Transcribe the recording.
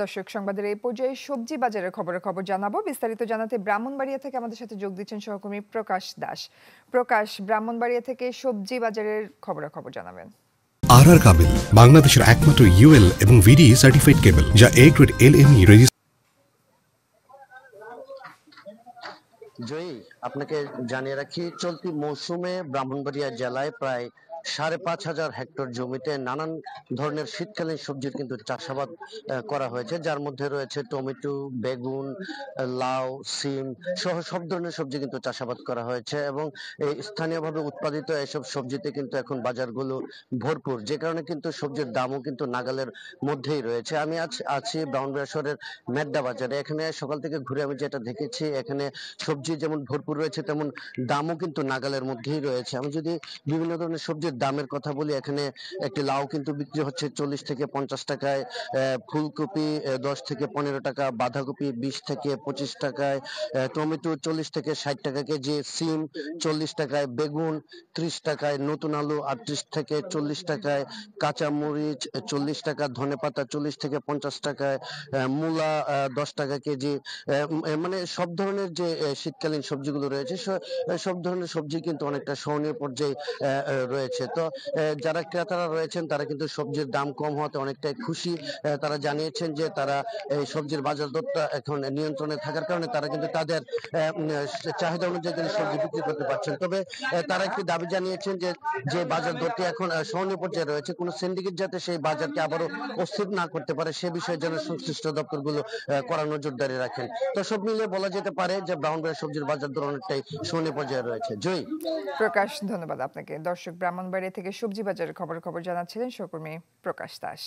দর্শক সংবাদের এই পর্যায়ে সবজি বাজারের খবর জানাবো। বিস্তারিত জানাতে ব্রাহ্মণবাড়িয়া থেকে আমাদের সাথে যোগ দিচ্ছেন সহকর্মী প্রকাশ দাস। প্রকাশ, ব্রাহ্মণবাড়িয়া থেকে সবজি বাজারের খবর জানাবেন। আর কাবেল বাংলাদেশের একমাত্র ইউএল এবং ভিডি সার্টিফাইড কেবল, যা এ গ্রেড LME রেজিস্ট্রেশন। জয়ী, আপনাকে জানিয়ে রাখি, চলতি মৌসুমে ব্রাহ্মণবাড়িয়া জেলায় প্রায় ৫,৫০০ হেক্টর জমিতে নানান ধরনের শীতকালীন সবজির কিন্তু চাষাবাদ করা হয়েছে, যার মধ্যে রয়েছে টমেটো, বেগুন, লাউ, সিম সহ সব ধরনের সবজি কিন্তু চাষাবাদ করা হয়েছে এবং এই স্থানীয়ভাবে উৎপাদিত এসব সবজিতে কিন্তু এখন বাজারগুলো ভরপুর, যে কারণে কিন্তু সবজির দামও কিন্তু নাগালের মধ্যেই রয়েছে। আমি আছি ব্রাহ্মণবাড়িয়া শহরের মেড্ডা বাজারে। এখানে সকাল থেকে ঘুরে আমি যেটা দেখেছি, এখানে সবজি যেমন ভরপুর রয়েছে তেমন দামও কিন্তু নাগালের মধ্যেই রয়েছে। আমি যদি বিভিন্ন ধরনের সবজির দামের কথা বলি, এখানে একটি লাউ কিন্তু বিক্রি হচ্ছে 40 থেকে 50 টাকায়, ফুলকপি 10 থেকে 15 টাকা, বাঁধাকপি 20 থেকে 25 টাকায়, টমেটো 40 থেকে 60 টাকা কেজি, সিম 40 টাকায়, বেগুন 30 টাকায়, নতুন আলু 38 থেকে 40 টাকায়, কাঁচা মরিচ 40 টাকা, ধনেপাতা 40 থেকে 50 টাকায়, মূলা 10 টাকা কেজি। মানে সব ধরনের যে শীতকালীন সবজিগুলো রয়েছে সব ধরনের সবজি কিন্তু অনেকটা সহনীয় পর্যায়ে রয়েছে। তো যারা ক্রেতারা রয়েছেন তারা কিন্তু সবজির দাম কম হওয়াতে অনেকটাই খুশি। তারা জানিয়েছেন যে তারা এই সবজির বাজার দরটা এখন নিয়ন্ত্রণে থাকার কারণে তারা কিন্তু তাদের চাহিদা অনুযায়ী কিন্তু সবজি বিক্রি করতে পারছেন। তবে তারা একটি দাবি জানিয়েছেন যে যে বাজার দরটি এখন সহনীয় পর্যায়ে রয়েছে, কোনো সিন্ডিকেট যাতে সেই বাজারকে আবারও অস্থির না করতে পারে সে বিষয়ে যেন সংশ্লিষ্ট দপ্তরগুলো কড়া নজরদারি রাখেন। তো সব মিলিয়ে বলা যেতে পারে যে ব্রাহ্মণবাড়িয়া সবজির বাজার দর অনেকটাই সহনীয় পর্যায়ে রয়েছে। জয়ী, প্রকাশ, ধন্যবাদ আপনাকে। দর্শক, ব্রাহ্মণবাড়িয়া থেকে সবজি বাজারের খবর জানাচ্ছিলেন সহকর্মী প্রকাশ দাস।